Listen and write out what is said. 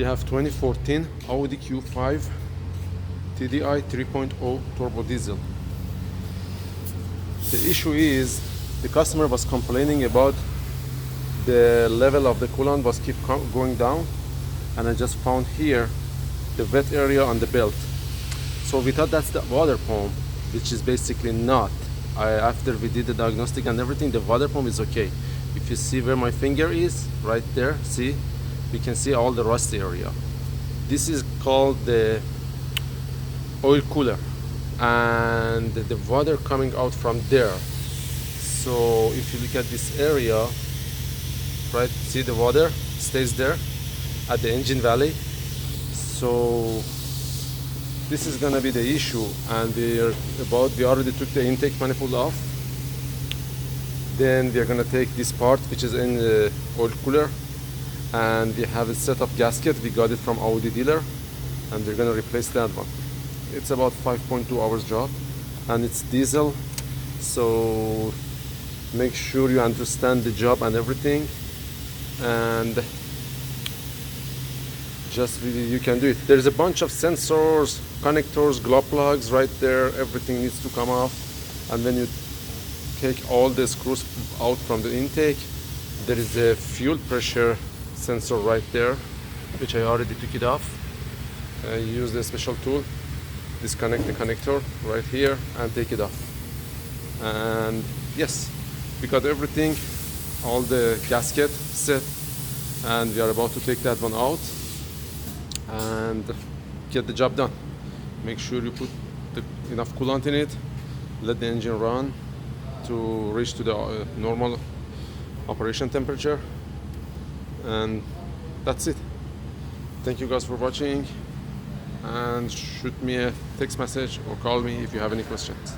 We have 2014 Audi Q5 TDI 3.0 turbo diesel. The issue is the customer was complaining about the level of the coolant was keep going down, and I just found here the wet area on the belt. So we thought that's the water pump, which is basically not. After we did the diagnostic and everything, the water pump is okay. If you see where my finger is, right there, see, we can see all the rust area. This is called the oil cooler, and the water coming out from there. So if you look at this area, right, see the water stays there at the engine valley. So this is gonna be the issue, and we already took the intake manifold off. Then we are gonna take this part which is in the oil cooler, and we have a set of gasket. We got it from Audi dealer, and we're gonna replace that one. It's about 5.2 hours job, and it's diesel, so make sure you understand the job and everything, and just really you can do it. There's a bunch of sensors, connectors, glow plugs right there. Everything needs to come off, and when you take all the screws out from the intake, there is a fuel pressure sensor right there, which I already took it off. I used a special tool, disconnect the connector right here and take it off. And yes, we got everything, all the gasket set, and we are about to take that one out and get the job done. Make sure you put enough coolant in it, let the engine run to reach to the normal operation temperature, and that's it. Thank you guys for watching, and shoot me a text message or call me if you have any questions.